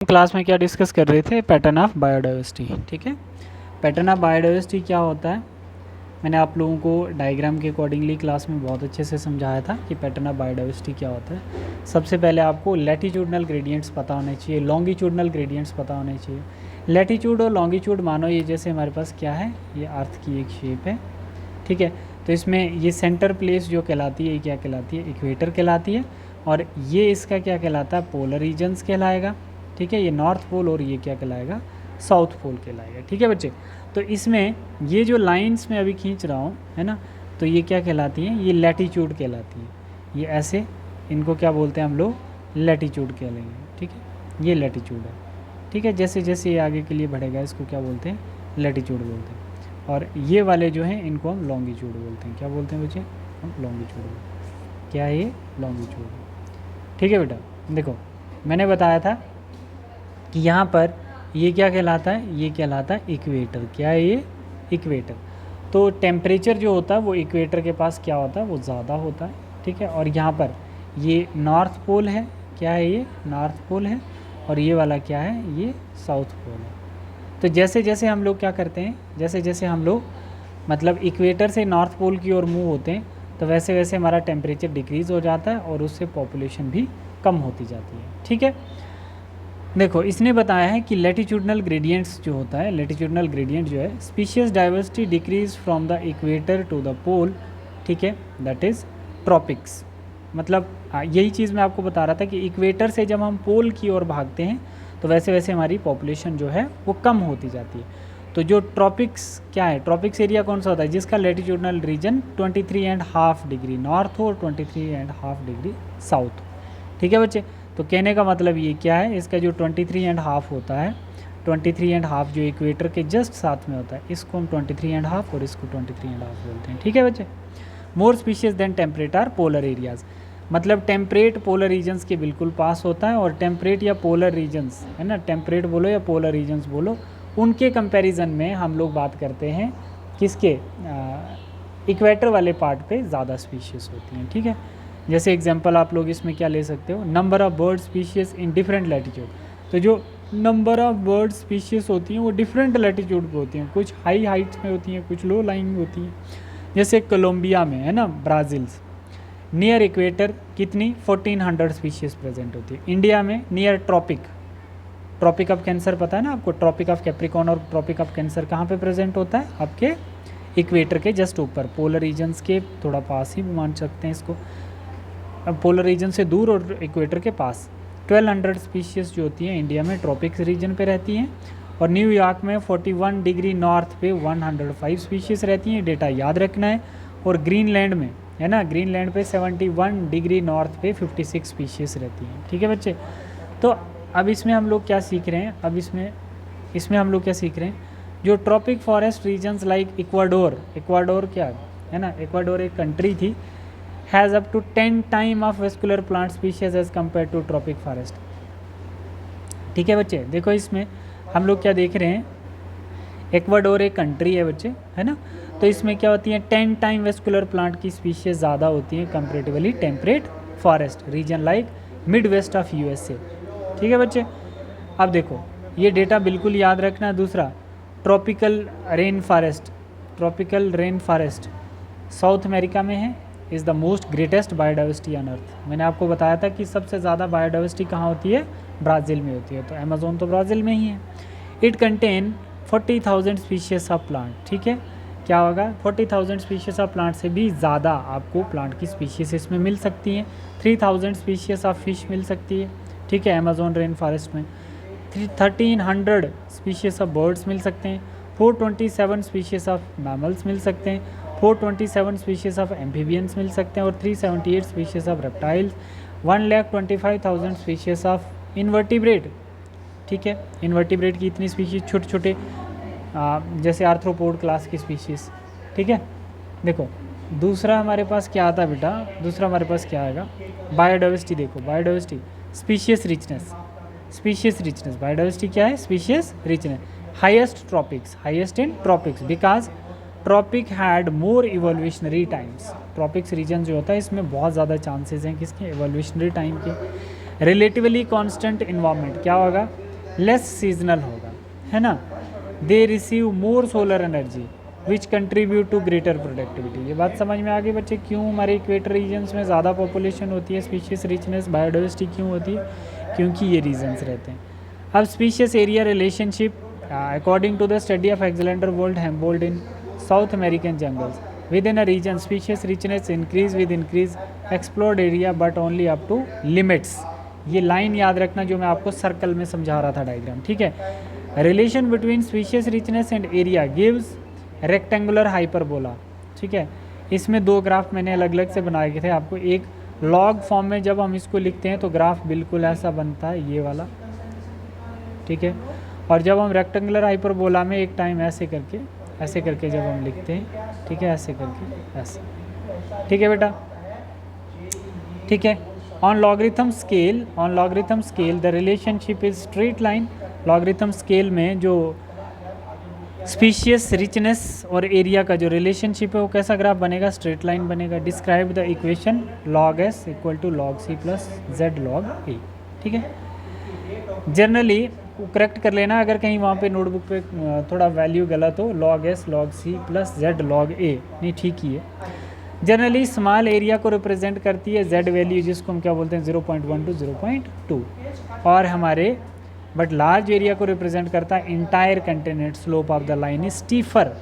Class में क्या discuss कर रहे थे, पैटर्न ऑफ बायोडाइवर्सिटी। ठीक है, पैटर्न ऑफ बायोडाइवर्सिटी क्या होता है, मैंने आप लोगों को डायग्राम के अकॉर्डिंगली क्लास में बहुत अच्छे से समझाया था कि पैटर्न ऑफ बायोडाइवर्सिटी क्या होता है। सबसे पहले आपको लैटिट्यूडनल ग्रेडियंट्स पता होने चाहिए, लॉन्गिट्यूडनल ग्रेडियंट्स पता होने चाहिए। लैटिट्यूड और लॉन्गिट्यूड मानो ये जैसे हमारे पास क्या है, ये अर्थ की एक शेप है। ठीक है, तो इसमें ये सेंटर प्लेस जो कहलाती है, ये क्या कहलाती है, इक्वेटर कहलाती है। और ये इसका क्या कहलाता है, पोलर रीजन्स कहलाएगा। ठीक है, ये नॉर्थ पोल और ये क्या कहलाएगा, साउथ पोल कहलाएगा। ठीक है बच्चे, तो इसमें ये जो लाइंस मैं अभी खींच रहा हूँ है ना, तो ये क्या कहलाती हैं, ये लैटिट्यूड कहलाती है। ये ऐसे इनको क्या बोलते हैं हम लोग, लैटिट्यूड कह लेंगे। ठीक है, ये लैटिट्यूड है। ठीक है, जैसे जैसे ये आगे के लिए बढ़ेगा इसको क्या बोलते हैं, लैटिट्यूड बोलते हैं। और ये वाले जो हैं इनको हम लॉन्गिट्यूड बोलते हैं। क्या बोलते हैं बच्चे, हम लॉन्गिट्यूड बोलते हैं। क्या है ये, लॉन्गिट्यूड। ठीक है बेटा, देखो मैंने बताया था कि यहाँ पर ये क्या कहलाता है, ये कहलाता है इक्वेटर। क्या है ये, इक्वेटर। तो टेम्परेचर जो होता है वो इक्वेटर के पास क्या होता है, वो ज़्यादा होता है। ठीक है, और यहाँ पर ये नॉर्थ पोल है। क्या है ये, नॉर्थ पोल है। और ये वाला क्या है, ये साउथ पोल है। तो जैसे जैसे हम लोग क्या करते हैं, जैसे जैसे हम लोग मतलब इक्वेटर से नॉर्थ पोल की ओर मूव होते हैं, तो वैसे वैसे हमारा टेम्परेचर डिक्रीज़ हो जाता है और उससे पॉपुलेशन भी कम होती जाती है। ठीक है, देखो इसने बताया है कि लैटिट्यूडनल ग्रेडियंट्स जो होता है, लैटिट्यूडनल ग्रेडियंट जो है, species diversity decrease from the equator to the pole. ठीक है, दैट इज़ ट्रॉपिक्स। मतलब यही चीज़ मैं आपको बता रहा था कि इक्वेटर से जब हम पोल की ओर भागते हैं तो वैसे वैसे हमारी पॉपुलेशन जो है वो कम होती जाती है। तो जो ट्रॉपिक्स क्या है, ट्रॉपिक्स एरिया कौन सा होता है, जिसका लैटिट्यूडनल रीजन 23.5 डिग्री नॉर्थ हो और 23.5 डिग्री साउथ। ठीक है बच्चे, तो कहने का मतलब ये क्या है, इसका जो 23.5 होता है, 23.5 जो इक्वेटर के जस्ट साथ में होता है, इसको हम 23.5 और इसको 23.5 बोलते हैं। ठीक है बच्चे, more species than temperate or polar areas. मतलब टेम्परेट पोलर रीजन्स के बिल्कुल पास होता है, और टेम्परेट या पोलर रीजन्स है ना, टेम्परेट बोलो या पोलर रीजन्स बोलो, उनके कंपैरिजन में हम लोग बात करते हैं किसके, इक्वेटर वाले पार्ट पे ज़्यादा स्पीशीज़ होती हैं। ठीक है, जैसे एग्जांपल आप लोग इसमें क्या ले सकते हो, number of bird species in different latitude. तो जो नंबर ऑफ़ बर्ड स्पीशीज़ होती हैं वो डिफरेंट लैटिट्यूड पे होती हैं, कुछ हाई हाइट्स में होती हैं, कुछ लो लाइंग होती हैं। जैसे कोलंबिया में है ना, ब्राज़ील्स नियर इक्वेटर कितनी 1400 स्पीशीज़ प्रेजेंट होती है। इंडिया में नियर ट्रॉपिक ऑफ कैंसर पता है ना आपको, ट्रॉपिक ऑफ कैप्रिकॉर्न और ट्रॉपिक ऑफ कैंसर कहाँ पे प्रेजेंट होता है, आपके इक्वेटर के जस्ट ऊपर, पोलर रीजन्स के थोड़ा पास ही मान सकते हैं इसको, पोलर रीजन से दूर और इक्वेटर के पास। 1200 स्पीशीज़ जो होती हैं इंडिया में ट्रॉपिक्स रीजन पे रहती हैं, और न्यूयॉर्क में 41 डिग्री नॉर्थ पे 105 स्पीशीज़ रहती हैं, डेटा याद रखना है। और ग्रीनलैंड में है ना, ग्रीनलैंड पे 71 डिग्री नॉर्थ पे 56 स्पीशीज़ रहती हैं। ठीक है बच्चे, तो अब इसमें हम लोग क्या सीख रहे हैं, अब इसमें हम लोग क्या सीख रहे हैं, जो tropic forest regions like Ecuador क्या है ना, इक्वाडोर एक कंट्री थी, has up to 10 time of vascular plant species as compared to tropic forest. ठीक है बच्चे, देखो इसमें हम लोग क्या देख रहे हैं, इक्वाडोर एक कंट्री है बच्चे है ना, तो इसमें क्या होती है, 10 टाइम वेस्कुलर प्लांट की स्पीशीज ज़्यादा होती हैं comparatively temperate forest region like Midwest of USA. ठीक है बच्चे, अब देखो ये डेटा बिल्कुल याद रखना। दूसरा, tropical rain forest south America में है, is the most greatest biodiversity on earth. मैंने आपको बताया था कि सबसे ज़्यादा बायोडाइवर्सिटी कहाँ होती है, ब्राज़ील में होती है, तो अमेज़ोन तो ब्राज़ील में ही है। It contain 40,000 species of plant. ठीक है, क्या होगा, 40,000 स्पीशीज़ ऑफ प्लांट से भी ज़्यादा आपको प्लांट की स्पीशीज़ इसमें मिल सकती हैं। 3,000 स्पीशीज़ ऑफ फिश मिल सकती है। ठीक है, अमेज़ोन रेन फॉरेस्ट में 1300 स्पीशीज़ ऑफ बर्ड्स मिल सकते हैं, 427 स्पीशीज़ ऑफ मैमल्स मिल सकते हैं, 427 स्पीशीज़ ऑफ एम्फीबियंस मिल सकते हैं, और 378 species of reptiles, 1,25,000 species of invertebrate. ठीक है, इन्वर्टिब्रेट की इतनी स्पीशीज़, छोटे छोटे जैसे आर्थ्रोपोड क्लास की स्पीशीज़। ठीक है, देखो दूसरा हमारे पास क्या आता है बेटा, दूसरा हमारे पास क्या आएगा, बायोडाइवर्सिटी। देखो बायोडाइवर्सिटी, स्पीशीज़ रिचनेस बायोडाइवर्सिटी क्या है, species richness, highest in tropics because tropic had more evolutionary times. Tropics region जो होता है इसमें बहुत ज़्यादा चांसेस हैं किसके, इवोल्यूशनरी टाइम के। रिलेटिवली कांस्टेंट इन्वायरमेंट क्या होगा, लेस सीजनल होगा, है ना। They receive more solar energy which contribute to greater productivity. ये बात समझ में आ गई बच्चे, क्यों हमारे इक्वेटर रीजन्स में ज़्यादा पॉपुलेशन होती है, स्पीशीज रिचनेस, बायोडाइवर्सिटी क्यों होती है, क्योंकि ये रीजन्स रहते हैं। अब species area relationship according to the study of Alexander वोल्ड Humboldt in South American jungles, within a region species richness increase with increase explored area but only up to limits. ये line याद रखना जो मैं आपको circle में समझा रहा था डायग्राम, ठीक है। Relation between species richness and area gives rectangular hyperbola, ठीक है। इसमें दो ग्राफ मैंने अलग अलग से बनाए गए थे आपको। एक लॉग फॉर्म में जब हम इसको लिखते हैं तो ग्राफ बिल्कुल ऐसा बनता है, ये वाला, ठीक है। और जब हम रेक्टेंगुलर हाइपरबोला में एक टाइम ऐसे करके जब हम लिखते हैं, ठीक है, ऐसे करके ऐसे, ठीक है बेटा, ठीक है। On logarithm scale the relationship is straight line. Logarithm scale में जो स्पीशीज रिचनेस और एरिया का जो रिलेशनशिप है वो कैसा ग्राफ बनेगा, स्ट्रेट लाइन बनेगा। Describe the equation log s equal to log c plus z log a, ठीक है। जनरली करेक्ट कर लेना अगर कहीं वहाँ पे नोटबुक पे थोड़ा वैल्यू गलत हो, log s log c plus z log a, नहीं ठीक ही है। जनरली स्मॉल एरिया को रिप्रेजेंट करती है z वैल्यू, जिसको हम क्या बोलते हैं 0.1 टू 0.2, और हमारे बट लार्ज एरिया को रिप्रेजेंट करता है entire continent. Slope of the line is steeper,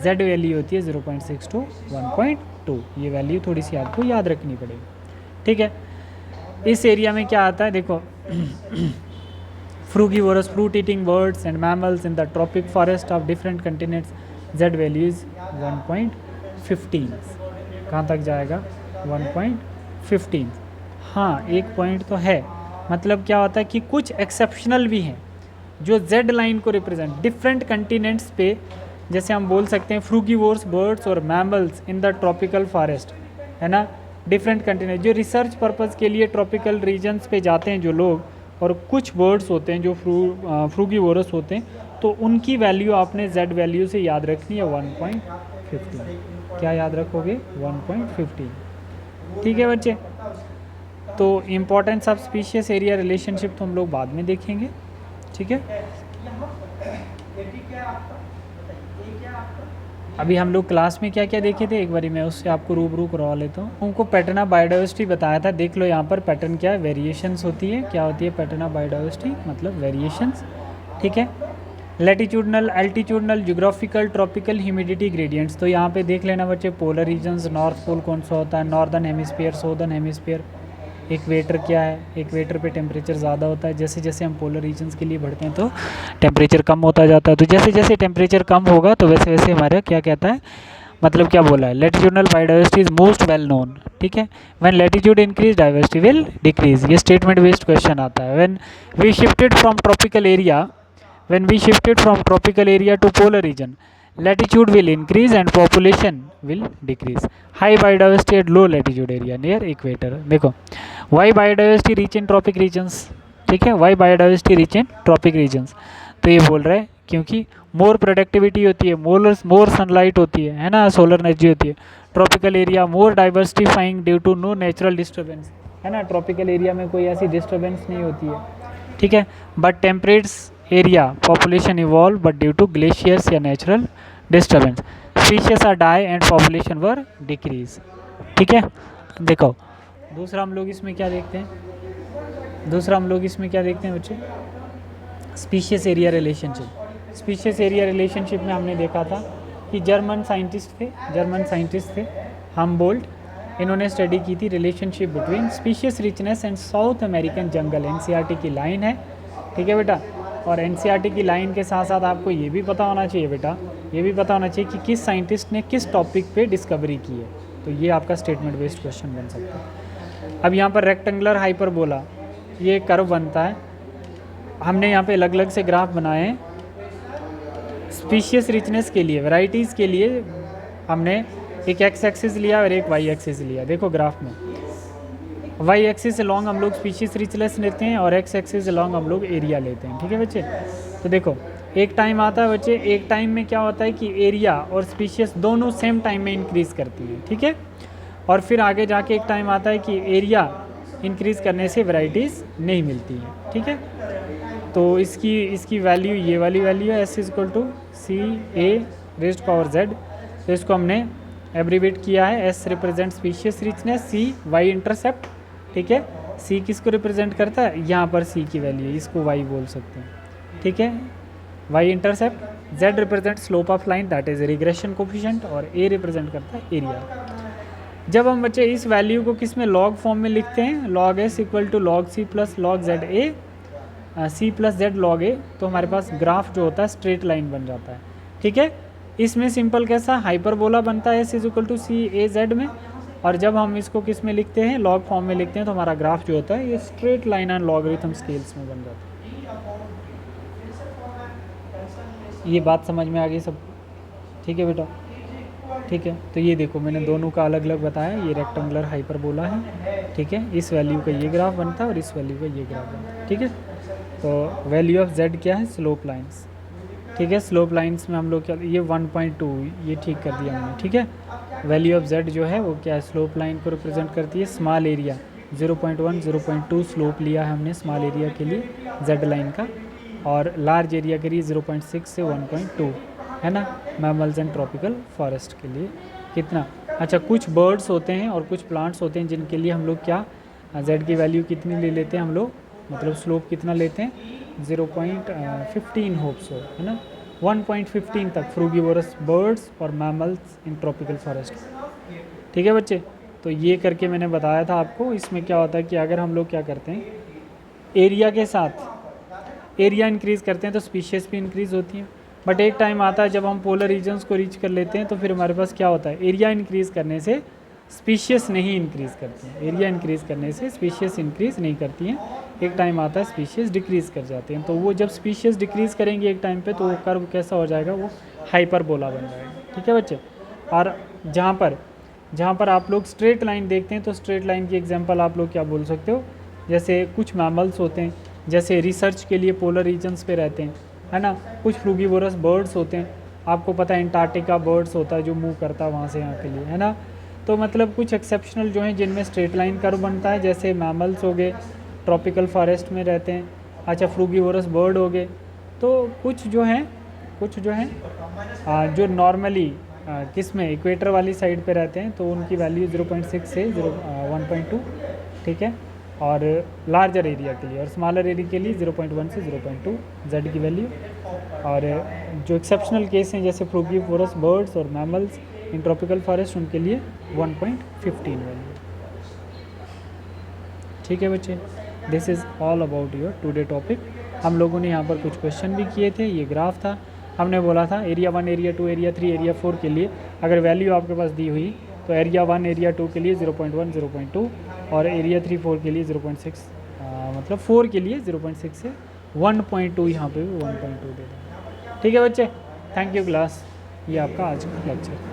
z value होती है 0.6 टू 1.2। ये वैल्यू थोड़ी सी आपको याद रखनी पड़ेगी, ठीक है। इस एरिया में क्या आता है देखो, frugivorous fruit eating birds and mammals in the tropic forest of different continents, z value is 1.15। कहाँ तक जाएगा, 1.15। हाँ एक पॉइंट तो है, मतलब क्या होता है कि कुछ एक्सेप्शनल भी हैं जो z लाइन को रिप्रेजेंट डिफरेंट कंटिनेंट्स पे, जैसे हम बोल सकते हैं फ्रूगीवोर्स बर्ड्स और mammals in the tropical forest, है ना। डिफरेंट कंटिनेंट जो रिसर्च पर्पज़ के लिए ट्रॉपिकल रीजन्स पे जाते हैं जो लोग, और कुछ बर्ड्स होते हैं जो फ्रूगीवोरस होते हैं, तो उनकी वैल्यू आपने z वैल्यू से याद रखनी है 1.15। क्या याद रखोगे, 1.15, ठीक है बच्चे। तो importance of species area relationship तो हम लोग बाद में देखेंगे, ठीक है। अभी हम लोग क्लास में क्या क्या देखे थे, एक बारी मैं उससे आपको रूबरू करवा लेता हूँ। उनको पैटर्न ऑफ बायोडाइवर्सिटी बताया था, देख लो यहाँ पर पैटर्न क्या है, वेरिएशंस होती है। क्या होती है पैटर्न ऑफ बायोडाइवर्सिटी, मतलब वेरिएशंस, ठीक है। Latitudinal, altitudinal, geographical, tropical, humidity gradients. तो यहाँ पे देख लेना बच्चे, पोलर रीजन्स, नॉर्थ पोल कौन सा होता है, northern hemisphere, southern hemisphere. Equator क्या है, इक्वेटर पे टेम्परेचर ज़्यादा होता है, जैसे जैसे हम पोलर रीजन्स के लिए बढ़ते हैं तो टेम्परेचर कम होता जाता है। तो जैसे जैसे टेम्परेचर कम होगा तो वैसे वैसे हमारा क्या कहता है, मतलब क्या बोला है, latitudinal biodiversity is most well known, ठीक है। When latitude increase diversity will decrease. ये स्टेटमेंट बेस्ड क्वेश्चन आता है। When we shifted from tropical area to polar region, latitude will increase and population will decrease. High biodiversity at low latitude area near equator. देखो why biodiversity reach in tropic regions, ठीक है, why biodiversity reach in tropic regions। तो ये बोल रहा है क्योंकि more productivity होती है, मोर सनलाइट होती है ना, सोलर एनर्जी होती है। Tropical area more diversifying due to no natural disturbance, है ना। ट्रॉपिकल एरिया में कोई ऐसी डिस्टर्बेंस नहीं होती है, ठीक है। But temperates area population evolve but due to glaciers या natural disturbance, species are die and population were decrease, ठीक है। देखो दूसरा हम लोग इसमें क्या देखते हैं, बच्चे, species area relationship. Species area relationship में हमने देखा था कि जर्मन साइंटिस्ट थे हम्बोल्ट, इन्होंने स्टडी की थी relationship between species richness and south American jungle. NCERT की लाइन है, ठीक है बेटा। और एनसीईआरटी की लाइन के साथ साथ आपको ये भी पता होना चाहिए बेटा, ये भी पता होना चाहिए कि किस साइंटिस्ट ने किस टॉपिक पे डिस्कवरी की है। तो ये आपका स्टेटमेंट बेस्ड क्वेश्चन बन सकता है। अब यहाँ पर रेक्टेंगुलर हाइपरबोला, ये कर्व बनता है। हमने यहाँ पे अलग अलग से ग्राफ बनाए हैं स्पीशीज रिचनेस के लिए, वैरायटीज़ के लिए। हमने एक एक्स एक्सिस लिया और एक वाई एक्सिस लिया। देखो ग्राफ में वाई एक्सिस लॉन्ग हम लोग स्पीशीज रिचनेस लेते हैं और एक्स एक्सिस लॉन्ग हम लोग एरिया लेते हैं, ठीक है बच्चे। तो देखो एक टाइम आता है बच्चे, एक टाइम में क्या होता है कि एरिया और स्पीशीज दोनों सेम टाइम में इंक्रीज़ करती हैं, ठीक है। और फिर आगे जाके एक टाइम आता है कि एरिया इंक्रीज़ करने से वैरायटीज़ नहीं मिलती हैं, ठीक है। तो इसकी वैल्यू ये वाली वैल्यू है, s equal to C A raised power z। तो इसको हमने एब्रीवेट किया है, s represent species richness, c y intercept, ठीक है। c किसको रिप्रेजेंट करता है, यहाँ पर c की वैल्यू है, इसको y बोल सकते हैं, ठीक है। y intercept, z represent slope of line that is regression coefficient, और a रिप्रेजेंट करता है एरिया। जब हम बच्चे इस वैल्यू को किस में लॉग फॉर्म में लिखते हैं, log s equal to log c plus log z a, c plus z log a, तो हमारे पास ग्राफ जो होता है स्ट्रेट लाइन बन जाता है, ठीक है। इसमें सिंपल कैसा हाइपरबोला बनता है s is equal to C A Z में, और जब हम इसको किस में लिखते हैं, लॉग फॉर्म में लिखते हैं, तो हमारा ग्राफ जो होता है ये straight line and logarithm scales में बन जाता है। ये बात समझ में आ गई सब, ठीक है बेटा, ठीक है। तो ये देखो मैंने दोनों का अलग अलग बताया, ये रेक्टेंगुलर हाइपरबोला है, ठीक है। इस वैल्यू का ये ग्राफ बनता है और इस वैल्यू का ये ग्राफ बनता है, ठीक है। तो वैल्यू ऑफ z क्या है, स्लोप लाइंस, ठीक है। स्लोप लाइंस में हम लोग क्या, ये 1.2 ये ठीक कर दिया हमने, ठीक है। वैल्यू ऑफ z जो है वो क्या है, स्लोप लाइन को रिप्रेजेंट करती है। स्मॉल एरिया 0.1 0.2 स्लोप लिया है हमने स्मॉल एरिया के लिए z लाइन का, और लार्ज एरिया के लिए 0.6 से 1.2 है ना, मैमल्स एंड ट्रॉपिकल फॉरेस्ट के लिए कितना। अच्छा, कुछ बर्ड्स होते हैं और कुछ प्लांट्स होते हैं जिनके लिए हम लोग क्या z की वैल्यू कितनी ले लेते हैं हम लोग, मतलब स्लोप कितना लेते हैं, 0.15 होप सो, है ना, 1.15 तक फ्रूगीवोरस बर्ड्स और मैमल्स इन ट्रॉपिकल फॉरेस्ट, ठीक है बच्चे। तो ये करके मैंने बताया था आपको। इसमें क्या होता है कि अगर हम लोग क्या करते हैं, एरिया के साथ एरिया इंक्रीज़ करते हैं तो स्पीशीज़ भी इंक्रीज़ होती हैं, बट एक टाइम आता है जब हम पोलर रीजन्स को रीच कर लेते हैं तो फिर हमारे पास क्या होता है, एरिया इंक्रीज़ करने से स्पीशीज़ नहीं इंक्रीज़ करती हैं, एरिया इंक्रीज़ करने से स्पीशीज़ इंक्रीज़ नहीं करती हैं। एक टाइम आता है स्पीशीज़ डिक्रीज़ कर जाते हैं, तो वो जब स्पीशीज़ डिक्रीज़ करेंगे एक टाइम पे, तो वो कर्व कैसा हो जाएगा, वो हाइपरबोला बन जाएगा, ठीक है बच्चे। और जहाँ पर आप लोग स्ट्रेट लाइन देखते हैं, तो स्ट्रेट लाइन की एग्जांपल आप लोग क्या बोल सकते हो, जैसे कुछ मैमल्स होते हैं जैसे रिसर्च के लिए पोलर रीजन्स पे रहते हैं, है ना। कुछ फ्रूगीवोरस बर्ड्स होते हैं, आपको पता है एंटार्क्टिका बर्ड्स होता है जो मूव करता है वहाँ से यहाँ के लिए, है ना। तो मतलब कुछ एक्सेप्शनल जो हैं जिनमें स्ट्रेट लाइन कर्व बनता है, जैसे मैमल्स हो गए, ट्रॉपिकल फॉरेस्ट में रहते हैं। अच्छा, फ्रूगीवोरस बर्ड हो गए। तो कुछ जो हैं जो नॉर्मली किस में इक्वेटर वाली साइड पे रहते हैं, तो उनकी वैल्यू 0.6 से 1.2, ठीक है। और लार्जर एरिया के लिए और स्मॉलर एरिया के लिए 0.1 से 0.2 z की वैल्यू। और जो एक्सेप्शनल केस हैं जैसे फ्रूगीवोरस बर्ड्स और मैमल्स इन ट्रॉपिकल फॉरेस्ट, उनके लिए 1.15 वैल्यू, ठीक है बच्चे। This is all about your today topic. हम लोगों ने यहाँ पर कुछ क्वेश्चन भी किए थे। ये ग्राफ था, हमने बोला था एरिया 1, एरिया 2, एरिया 3, एरिया 4 के लिए अगर वैल्यू आपके पास दी हुई तो एरिया 1, एरिया 2 के लिए 0.1, 0.2 और एरिया 3, 4 के लिए 0.6, मतलब 4 के लिए 0.6 से 1.2, यहाँ पे भी 1.2 दे देंगे, ठीक है बच्चे। थैंक यू क्लास, ये आपका आज का लेक्चर।